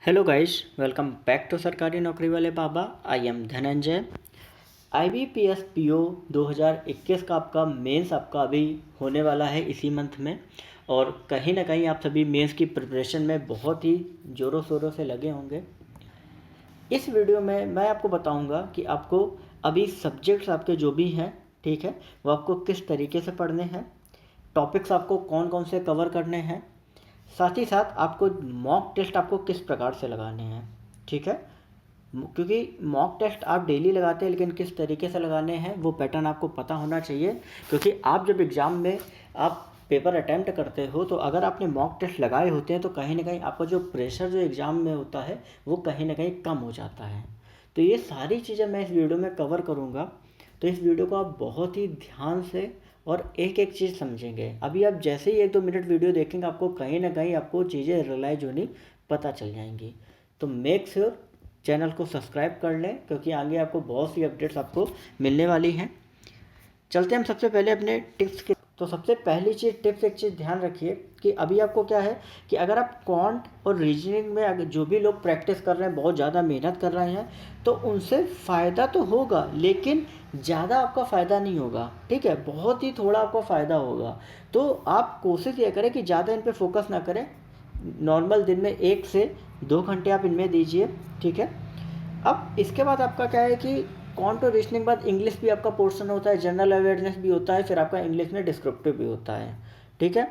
Hello guys, welcome back to सरकारी नौकरी वाले बाबा। I am Dhananjay. IBPS PO 2021 का आपका मेंस आपका अभी होने वाला है इसी मंथ में। और कहीं ना कहीं आप सभी मेंस की प्रिपरेशन में बहुत ही ज़ोरों शोरों से लगे होंगे। इस वीडियो में मैं आपको बताऊंगा कि आपको अभी सब्जेक्ट्स आपके जो भी हैं, ठीक है, वो आपको किस तरीके से पढ़ने हैं, टॉपिक्स आपको कौन कौन से कवर करने हैं, साथ ही साथ आपको मॉक टेस्ट आपको किस प्रकार से लगाने हैं। ठीक है, क्योंकि मॉक टेस्ट आप डेली लगाते हैं, लेकिन किस तरीके से लगाने हैं वो पैटर्न आपको पता होना चाहिए। क्योंकि आप जब एग्ज़ाम में आप पेपर अटैम्प्ट करते हो, तो अगर आपने मॉक टेस्ट लगाए होते हैं तो कहीं ना कहीं आपका जो प्रेशर जो एग्ज़ाम में होता है वो कहीं ना कहीं कम हो जाता है। तो ये सारी चीज़ें मैं इस वीडियो में कवर करूँगा। तो इस वीडियो को आप बहुत ही ध्यान से और एक एक चीज़ समझेंगे। अभी आप जैसे ही 1-2 मिनट वीडियो देखेंगे, आपको कहीं ना कहीं आपको चीज़ें रियलाइज होनी पता चल जाएंगी। तो मेक श्योर चैनल को सब्सक्राइब कर लें, क्योंकि आगे आपको बहुत सी अपडेट्स आपको मिलने वाली हैं। चलते हम सबसे पहले अपने टिप्स के। तो सबसे पहली चीज़ टिप्स, एक चीज़ ध्यान रखिए कि अभी आपको क्या है कि अगर आप क्वांट और रीजनिंग में अगर जो भी लोग प्रैक्टिस कर रहे हैं, बहुत ज़्यादा मेहनत कर रहे हैं, तो उनसे फ़ायदा तो होगा, लेकिन ज़्यादा आपका फ़ायदा नहीं होगा। ठीक है, बहुत ही थोड़ा आपको फ़ायदा होगा। तो आप कोशिश ये करें कि ज़्यादा इन पर फोकस ना करें। नॉर्मल दिन में 1 से 2 घंटे आप इनमें दीजिए। ठीक है, अब इसके बाद आपका क्या है कि कॉन्ट और रीजनिंग बाद इंग्लिश भी आपका पोर्शन होता है, जनरल अवेयरनेस भी होता है, फिर आपका इंग्लिश में डिस्क्रिप्टिव भी होता है। ठीक है,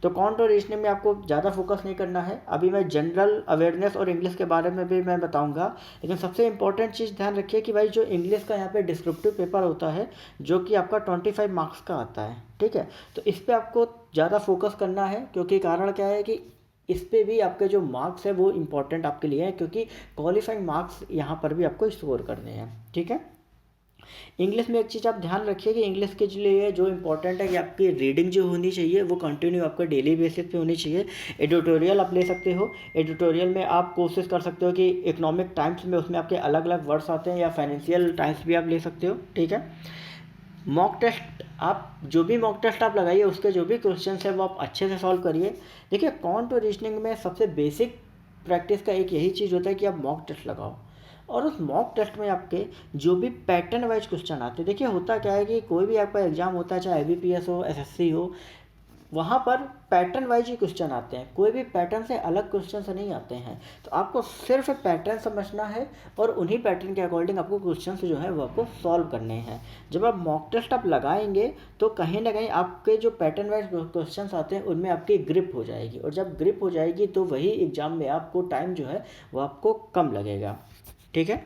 तो कॉन्ट और रीजनिंग में आपको ज़्यादा फोकस नहीं करना है। अभी मैं जनरल अवेयरनेस और इंग्लिश के बारे में भी मैं बताऊंगा, लेकिन सबसे इंपॉर्टेंट चीज़ ध्यान रखिए कि भाई जो इंग्लिश का यहाँ पे डिस्क्रिप्टिव पेपर होता है, जो कि आपका 25 मार्क्स का आता है। ठीक है, तो इस पर आपको ज़्यादा फोकस करना है, क्योंकि कारण क्या है कि इस पे भी आपके जो मार्क्स है वो इम्पॉर्टेंट आपके लिए हैं, क्योंकि क्वालिफाइंग मार्क्स यहाँ पर भी आपको स्कोर करने हैं। ठीक है, इंग्लिश में एक चीज़ आप ध्यान रखिए कि इंग्लिश के लिए जो इम्पोर्टेंट है कि आपकी रीडिंग जो होनी चाहिए वो कंटिन्यू आपका डेली बेसिस पे होनी चाहिए। एडिटोरियल आप ले सकते हो। एडिटोरियल में आप कोशिश कर सकते हो कि इकोनॉमिक टाइम्स में उसमें आपके अलग अलग वर्ड्स आते हैं, या फाइनेंशियल टाइम्स भी आप ले सकते हो। ठीक है, मॉक टेस्ट आप जो भी मॉक टेस्ट आप लगाइए, उसके जो भी क्वेश्चन है वो आप अच्छे से सॉल्व करिए। देखिए, कॉन्ट और रीजनिंग में सबसे बेसिक प्रैक्टिस का एक यही चीज़ होता है कि आप मॉक टेस्ट लगाओ, और उस मॉक टेस्ट में आपके जो भी पैटर्न वाइज क्वेश्चन आते हैं। देखिए, होता क्या है कि कोई भी आपका एग्जाम होता है, चाहे IBPS हो, SSC हो, वहाँ पर पैटर्न वाइज ही क्वेश्चन आते हैं, कोई भी पैटर्न से अलग क्वेश्चन से नहीं आते हैं। तो आपको सिर्फ पैटर्न समझना है, और उन्हीं पैटर्न के अकॉर्डिंग आपको क्वेश्चन जो है वो आपको सॉल्व करने हैं। जब आप मॉक टेस्ट आप लगाएंगे, तो कहीं ना कहीं आपके जो पैटर्न वाइज क्वेश्चन आते हैं उनमें आपकी ग्रिप हो जाएगी, और जब ग्रिप हो जाएगी तो वही एग्जाम में आपको टाइम जो है वो आपको कम लगेगा। ठीक है,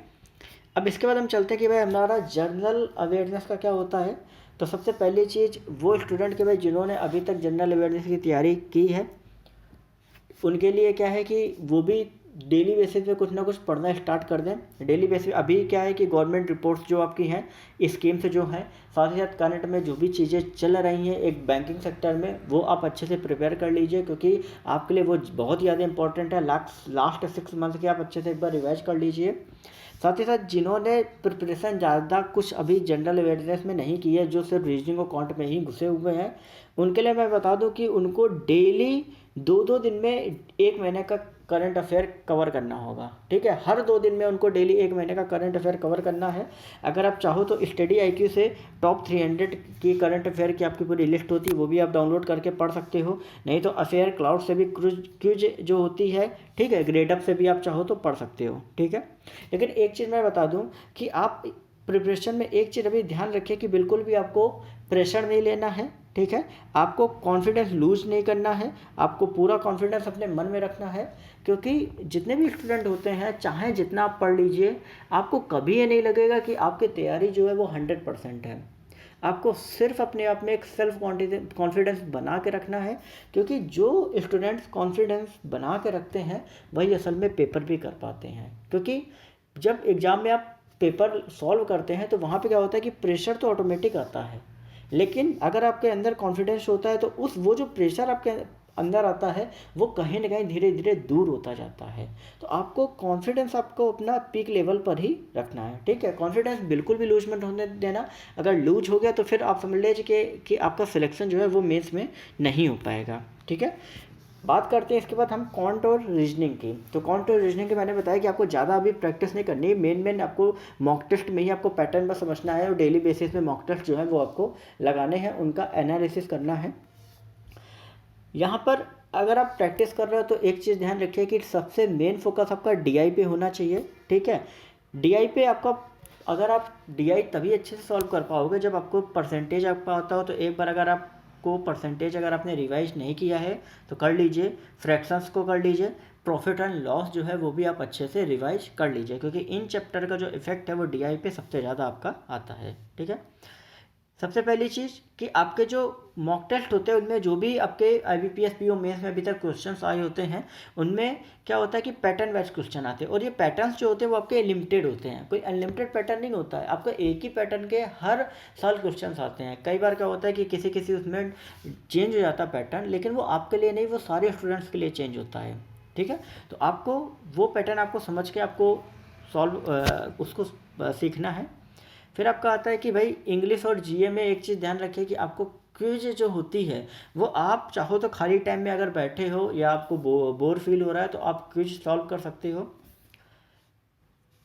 अब इसके बाद हम चलते हैं कि भाई हमारा जनरल अवेयरनेस का क्या होता है। तो सबसे पहली चीज़, वो स्टूडेंट के भाई जिन्होंने अभी तक जनरल अवेयरनेस की तैयारी की है, उनके लिए क्या है कि वो भी डेली बेसिस पे कुछ ना कुछ पढ़ना स्टार्ट कर दें। डेली बेसिस अभी क्या है कि गवर्नमेंट रिपोर्ट्स जो आपकी हैं, स्कीम से जो हैं, साथ ही साथ करंट में जो भी चीज़ें चल रही हैं एक बैंकिंग सेक्टर में, वो आप अच्छे से प्रिपेयर कर लीजिए, क्योंकि आपके लिए वो बहुत ज़्यादा इंपॉर्टेंट है। लास्ट 6 मंथ के आप अच्छे से एक बार रिवाइज कर लीजिए। साथ ही साथ जिन्होंने प्रिपरेशन ज़्यादा कुछ अभी जनरल अवेयरनेस में नहीं की है, जो सिर्फ रीजनिंग और कॉन्ट में ही घुसे हुए हैं, उनके लिए मैं बता दूं कि उनको डेली 2-2 दिन में 1 महीने का करंट अफेयर कवर करना होगा। ठीक है, हर 2 दिन में उनको डेली 1 महीने का करंट अफेयर कवर करना है। अगर आप चाहो तो स्टडी IQ से टॉप 300 की करंट अफेयर की आपकी पूरी लिस्ट होती है, वो भी आप डाउनलोड करके पढ़ सकते हो। नहीं तो अफेयर क्लाउड से भी क्यूज जो होती है, ठीक है, ग्रेडअप से भी आप चाहो तो पढ़ सकते हो। ठीक है, लेकिन एक चीज़ मैं बता दूं कि आप प्रिपरेशन में एक चीज़ अभी ध्यान रखिए कि बिल्कुल भी आपको प्रेशर नहीं लेना है। ठीक है, आपको कॉन्फिडेंस लूज नहीं करना है, आपको पूरा कॉन्फिडेंस अपने मन में रखना है। क्योंकि जितने भी स्टूडेंट होते हैं, चाहे जितना आप पढ़ लीजिए, आपको कभी ये नहीं लगेगा कि आपकी तैयारी जो है वो 100% है। आपको सिर्फ अपने आप में एक सेल्फ कॉन्फिडेंस बना के रखना है, क्योंकि जो स्टूडेंट्स कॉन्फिडेंस बना के रखते हैं वही असल में पेपर भी कर पाते हैं। क्योंकि जब एग्ज़ाम में आप पेपर सॉल्व करते हैं, तो वहाँ पे क्या होता है कि प्रेशर तो ऑटोमेटिक आता है, लेकिन अगर आपके अंदर कॉन्फिडेंस होता है, तो उस वो जो प्रेशर आपके अंदर आता है वो कहीं ना कहीं धीरे धीरे दूर होता जाता है। तो आपको कॉन्फिडेंस आपको अपना पीक लेवल पर ही रखना है। ठीक है, कॉन्फिडेंस बिल्कुल भी लूज मत होने देना। अगर लूज हो गया तो फिर आप समझ लीजिए कि आपका सिलेक्शन जो है वो मेंस में नहीं हो पाएगा। ठीक है, बात करते हैं इसके बाद हम क्वांट और रीजनिंग की। तो क्वांट और रीजनिंग के मैंने बताया कि आपको ज़्यादा अभी प्रैक्टिस नहीं करनी है, मेन आपको मॉक टेस्ट में ही आपको पैटर्न में समझना है और डेली बेसिस में मॉक टेस्ट जो है वो आपको लगाने हैं, उनका एनालिसिस करना है। यहाँ पर अगर आप प्रैक्टिस कर रहे हो तो एक चीज़ ध्यान रखिए कि सबसे मेन फोकस आपका डीआई पे होना चाहिए, ठीक है। डीआई पे आपका, अगर आप डीआई तभी अच्छे से सॉल्व कर पाओगे जब आपको परसेंटेज आपका आता हो। तो एक बार अगर आपको परसेंटेज अगर आपने रिवाइज नहीं किया है तो कर लीजिए, फ्रैक्शंस को कर लीजिए, प्रॉफिट एंड लॉस जो है वो भी आप अच्छे से रिवाइज कर लीजिए, क्योंकि इन चैप्टर का जो इफेक्ट है वो डीआई पे सबसे ज़्यादा आपका आता है, ठीक है। सबसे पहली चीज़ कि आपके जो मॉक टेस्ट होते हैं उनमें जो भी आपके IBPS PO मेंस में अभी तक क्वेश्चंस आए होते हैं, उनमें क्या होता है कि पैटर्न वाइज क्वेश्चन आते हैं, और ये पैटर्न्स जो होते हैं वो आपके लिमिटेड होते हैं, कोई अनलिमिटेड पैटर्न नहीं होता है। आपका एक ही पैटर्न के हर साल क्वेश्चंस आते हैं। कई बार क्या होता है कि किसी उसमें चेंज हो जाता है पैटर्न, लेकिन वो आपके लिए नहीं, वो सारे स्टूडेंट्स के लिए चेंज होता है, ठीक है। तो आपको वो पैटर्न आपको समझ के आपको उसको सीखना है। फिर आपका आता है कि भाई इंग्लिश और जीए में एक चीज़ ध्यान रखिए कि आपको क्विज जो होती है वो आप चाहो तो खाली टाइम में अगर बैठे हो या आपको बोर फील हो रहा है तो आप क्विज सॉल्व कर सकते हो।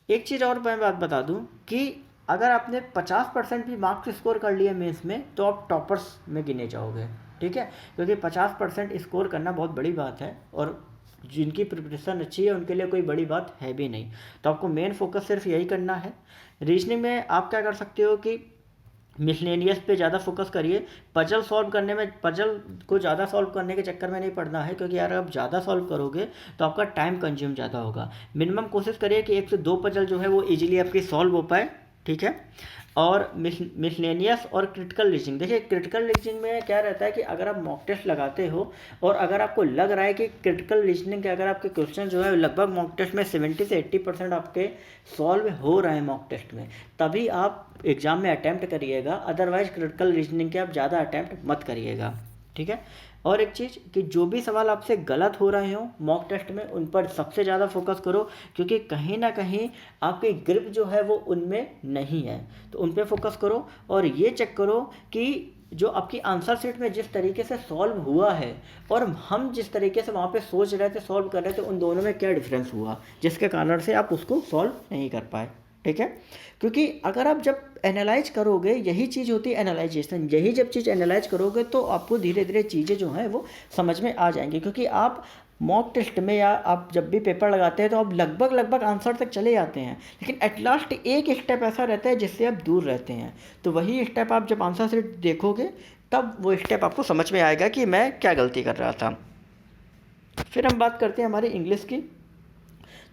एक चीज़ और मैं बात बता दूं कि अगर आपने 50% भी मार्क्स स्कोर कर लिए मेंस में तो आप टॉपर्स में गिने जाओगे, ठीक है, क्योंकि 50% स्कोर करना बहुत बड़ी बात है, और जिनकी प्रिपरेशन अच्छी है उनके लिए कोई बड़ी बात है भी नहीं। तो आपको मेन फोकस सिर्फ यही करना है। रीजनिंग में आप क्या कर सकते हो कि मिसलेनियस पे ज़्यादा फोकस करिए। पजल सॉल्व करने में, पजल को ज़्यादा सॉल्व करने के चक्कर में नहीं पड़ना है, क्योंकि यार आप ज़्यादा सॉल्व करोगे तो आपका टाइम कंज्यूम ज़्यादा होगा। मिनिमम कोशिश करिए कि 1 से 2 पजल जो है वो इजीली आपकी सॉल्व हो पाए, ठीक है। और मिसलेनियस और क्रिटिकल रीजनिंग, देखिए क्रिटिकल रीजनिंग में क्या रहता है कि अगर आप मॉक टेस्ट लगाते हो और अगर आपको लग रहा है कि क्रिटिकल रीजनिंग के अगर आपके क्वेश्चन जो है लगभग मॉक टेस्ट में 70 से 80% आपके सॉल्व हो रहे हैं मॉक टेस्ट में, तभी आप एग्जाम में अटैम्प्ट करिएगा, अदरवाइज क्रिटिकल रीजनिंग के आप ज़्यादा अटैम्प्ट मत करिएगा, ठीक है। और एक चीज़ कि जो भी सवाल आपसे गलत हो रहे हो मॉक टेस्ट में उन पर सबसे ज़्यादा फोकस करो, क्योंकि कहीं ना कहीं आपकी ग्रिप जो है वो उनमें नहीं है, तो उन पर फोकस करो। और ये चेक करो कि जो आपकी आंसर शीट में जिस तरीके से सॉल्व हुआ है और हम जिस तरीके से वहाँ पे सोच रहे थे, सॉल्व कर रहे थे, उन दोनों में क्या डिफरेंस हुआ जिसके कारण से आप उसको सॉल्व नहीं कर पाए, ठीक है। क्योंकि अगर आप जब एनालाइज करोगे, यही चीज़ होती है एनालाइजेशन, यही जब चीज़ एनालाइज करोगे तो आपको धीरे धीरे चीज़ें जो हैं वो समझ में आ जाएंगी। क्योंकि आप मॉक टेस्ट में या आप जब भी पेपर लगाते हैं तो आप लगभग आंसर तक चले जाते हैं, लेकिन एट लास्ट एक स्टेप ऐसा रहता है जिससे आप दूर रहते हैं। तो वही स्टेप आप जब आंसर शीट देखोगे तब वो स्टेप आपको समझ में आएगा कि मैं क्या गलती कर रहा था। फिर हम बात करते हैं हमारी इंग्लिश की।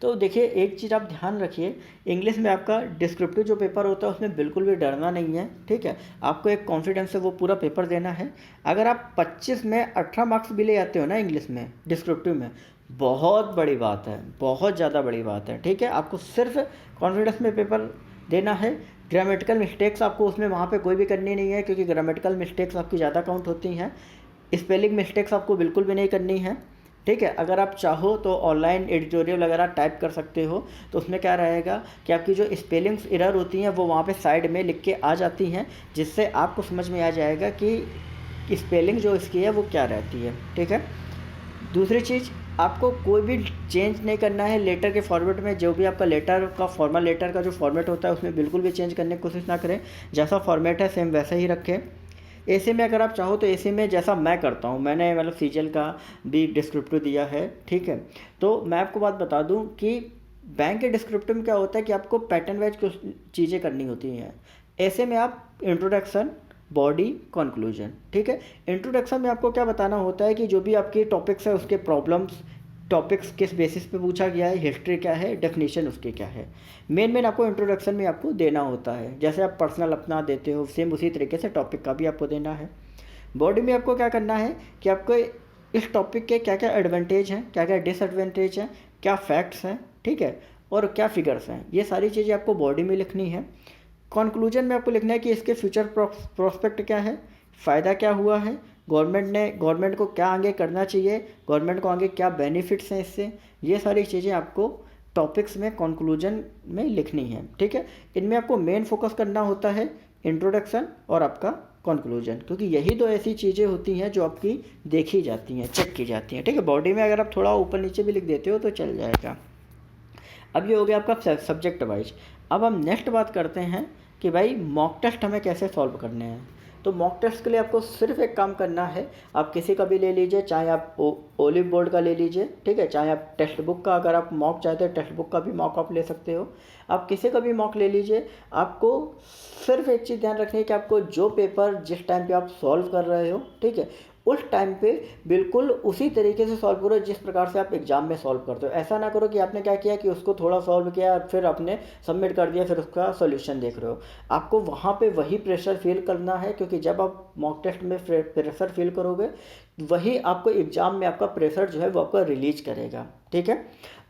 तो देखिए एक चीज़ आप ध्यान रखिए, इंग्लिश में आपका डिस्क्रिप्टिव जो पेपर होता है उसमें बिल्कुल भी डरना नहीं है, ठीक है। आपको एक कॉन्फिडेंस से वो पूरा पेपर देना है। अगर आप 25 में 18 मार्क्स भी ले आते हो ना इंग्लिश में डिस्क्रिप्टिव में, बहुत बड़ी बात है, बहुत ज़्यादा बड़ी बात है, ठीक है। आपको सिर्फ कॉन्फिडेंस में पेपर देना है। ग्रामेटिकल मिस्टेक्स आपको उसमें वहाँ पर कोई भी करनी नहीं है, क्योंकि ग्रामेटिकल मिस्टेक्स आपकी ज़्यादा काउंट होती हैं। स्पेलिंग मिस्टेक्स आपको बिल्कुल भी नहीं करनी है, ठीक है। अगर आप चाहो तो ऑनलाइन एडिटोरियल वगैरह टाइप कर सकते हो, तो उसमें क्या रहेगा कि आपकी जो स्पेलिंग्स एरर होती हैं वो वहाँ पे साइड में लिख के आ जाती हैं, जिससे आपको समझ में आ जाएगा कि स्पेलिंग जो इसकी है वो क्या रहती है, ठीक है। दूसरी चीज़, आपको कोई भी चेंज नहीं करना है लेटर के फॉर्मेट में। जो भी आपका लेटर का फॉर्मल लेटर का जो फॉर्मेट होता है उसमें बिल्कुल भी चेंज करने की कोशिश ना करें, जैसा फॉर्मेट है सेम वैसा ही रखें। ऐसे में अगर आप चाहो तो ऐसे में जैसा मैं करता हूँ, मैंने मतलब सीजीएल का भी डिस्क्रिप्टिव दिया है, ठीक है। तो मैं आपको बात बता दूँ कि बैंक के डिस्क्रिप्टिव में क्या होता है कि आपको पैटर्न वाइज कुछ चीज़ें करनी होती हैं। ऐसे में आप इंट्रोडक्शन, बॉडी, कंक्लूजन, ठीक है। इंट्रोडक्शन में आपको क्या बताना होता है कि जो भी आपके टॉपिक्स है उसके प्रॉब्लम्स, टॉपिक्स किस बेसिस पे पूछा गया है, हिस्ट्री क्या है, डेफिनेशन उसकी क्या है, मेन आपको इंट्रोडक्शन में आपको देना होता है। जैसे आप पर्सनल अपना देते हो सेम उसी तरीके से टॉपिक का भी आपको देना है। बॉडी में आपको क्या करना है कि आपको इस टॉपिक के क्या क्या एडवांटेज हैं, क्या क्या डिसएडवांटेज हैं, क्या फैक्ट्स हैं, ठीक है, और क्या फिगर्स हैं, ये सारी चीज़ें आपको बॉडी में लिखनी है। कंक्लूजन में आपको लिखना है कि इसके फ्यूचर प्रोस्पेक्ट क्या है, फ़ायदा क्या हुआ है, गवर्नमेंट को क्या आगे करना चाहिए, गवर्नमेंट को आगे क्या बेनिफिट्स हैं इससे, ये सारी चीज़ें आपको टॉपिक्स में कंक्लूजन में लिखनी है, ठीक है। इनमें आपको मेन फोकस करना होता है इंट्रोडक्शन और आपका कंक्लूजन, क्योंकि यही तो ऐसी चीज़ें होती हैं जो आपकी देखी जाती हैं, चेक की जाती हैं, ठीक है। बॉडी में अगर आप थोड़ा ऊपर नीचे भी लिख देते हो तो चल जाएगा। अब ये हो गया आपका सब्जेक्ट वाइज। अब हम नेक्स्ट बात करते हैं कि भाई मॉक टेस्ट हमें कैसे सॉल्व करने हैं। तो मॉक टेस्ट के लिए आपको सिर्फ एक काम करना है, आप किसी का भी ले लीजिए, चाहे आप ओलिव बोर्ड का ले लीजिए, ठीक है, चाहे आप टेक्स्ट बुक का, अगर आप मॉक चाहते हैं टेक्स्ट बुक का भी मॉक आप ले सकते हो, आप किसी का भी मॉक ले लीजिए। आपको सिर्फ एक चीज़ ध्यान रखनी है कि आपको जो पेपर जिस टाइम पे आप सॉल्व कर रहे हो, ठीक है, उस टाइम पे बिल्कुल उसी तरीके से सॉल्व करो जिस प्रकार से आप एग्जाम में सॉल्व करते हो। ऐसा ना करो कि आपने क्या किया कि उसको थोड़ा सॉल्व किया और फिर आपने सबमिट कर दिया, फिर उसका सॉल्यूशन देख रहे हो। आपको वहाँ पे वही प्रेशर फील करना है, क्योंकि जब आप मॉक टेस्ट में प्रेशर फील करोगे वही आपको एग्जाम में आपका प्रेशर जो है वो आपका रिलीज करेगा, ठीक है।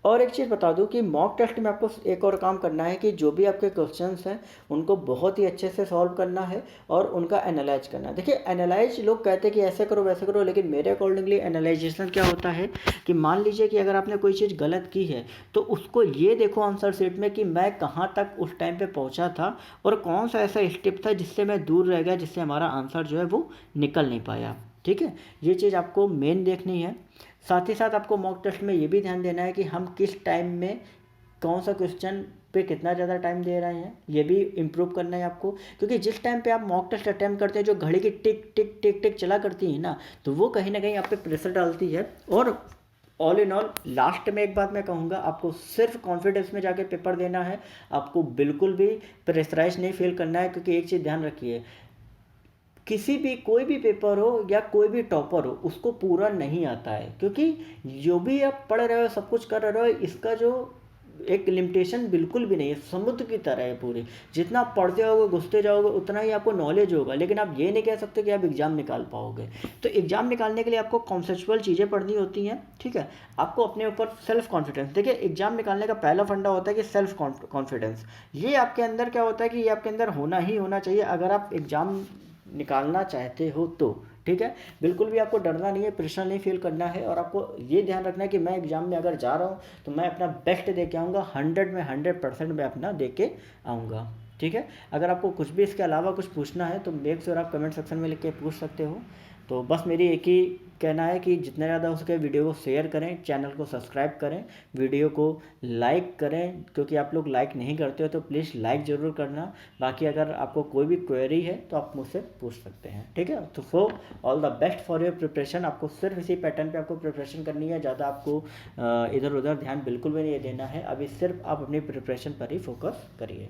और एक चीज़ बता दूं कि मॉक टेस्ट में आपको एक और काम करना है कि जो भी आपके क्वेश्चंस हैं उनको बहुत ही अच्छे से सॉल्व करना है और उनका एनालाइज करना है। देखिए एनालाइज लोग कहते हैं कि ऐसे करो वैसे करो, लेकिन मेरे अकॉर्डिंगली एनालाइजेशन क्या होता है कि मान लीजिए कि अगर आपने कोई चीज़ गलत की है तो उसको ये देखो आंसर शीट में कि मैं कहाँ तक उस टाइम पर पहुँचा था और कौन सा ऐसा स्टेप था जिससे मैं दूर रह गया, जिससे हमारा आंसर जो है वो निकल नहीं पाया, ठीक है। ये चीज़ आपको मेन देखनी है। साथ ही साथ आपको मॉक टेस्ट में ये भी ध्यान देना है कि हम किस टाइम में कौन सा क्वेश्चन पे कितना ज़्यादा टाइम दे रहे हैं, ये भी इम्प्रूव करना है आपको। क्योंकि जिस टाइम पे आप मॉक टेस्ट अटैम्प्ट करते हैं जो घड़ी की टिक टिक टिक टिक चला करती है ना, तो वो कहीं ना कहीं आप पे प्रेशर डालती है। और ऑल इन ऑल लास्ट में एक बात मैं कहूँगा, आपको सिर्फ कॉन्फिडेंस में जाके पेपर देना है, आपको बिल्कुल भी प्रेशराइज नहीं फील करना है। क्योंकि एक चीज़ ध्यान रखिए, किसी भी कोई भी पेपर हो या कोई भी टॉपर हो उसको पूरा नहीं आता है, क्योंकि जो भी आप पढ़ रहे हो सब कुछ कर रहे हो इसका जो एक लिमिटेशन बिल्कुल भी नहीं है, समुद्र की तरह है पूरी। जितना आप पढ़ते जाओगे घुसते जाओगे उतना ही आपको नॉलेज होगा, लेकिन आप ये नहीं कह सकते कि आप एग्ज़ाम निकाल पाओगे। तो एग्ज़ाम निकालने के लिए आपको कॉन्सेप्चुअल चीज़ें पढ़नी होती हैं, ठीक है। आपको अपने ऊपर सेल्फ कॉन्फिडेंस, देखिए एग्ज़ाम निकालने का पहला फंडा होता है कि सेल्फ कॉन्फिडेंस। ये आपके अंदर क्या होता है कि ये आपके अंदर होना ही होना चाहिए अगर आप एग्ज़ाम निकालना चाहते हो तो, ठीक है। बिल्कुल भी आपको डरना नहीं है, प्रेशर नहीं फील करना है, और आपको ये ध्यान रखना है कि मैं एग्ज़ाम में अगर जा रहा हूँ तो मैं अपना बेस्ट दे के आऊँगा, 100 में 100% मैं अपना दे के आऊँगा, ठीक है। अगर आपको कुछ भी इसके अलावा कुछ पूछना है तो मेक श्योर आप कमेंट सेक्शन में लिख के पूछ सकते हो। तो बस मेरी एक ही कहना है कि जितना ज़्यादा हो सके वीडियो को शेयर करें, चैनल को सब्सक्राइब करें, वीडियो को लाइक करें, क्योंकि आप लोग लाइक नहीं करते हो तो प्लीज़ लाइक ज़रूर करना। बाकी अगर आपको कोई भी क्वेरी है तो आप मुझसे पूछ सकते हैं, ठीक है। तो so all the best for your preparation. आपको सिर्फ इसी पैटर्न पे आपको प्रिपरेशन करनी है, ज़्यादा आपको इधर उधर ध्यान बिल्कुल भी नहीं देना है। अभी सिर्फ आप अपनी प्रिपरेशन पर ही फोकस करिए।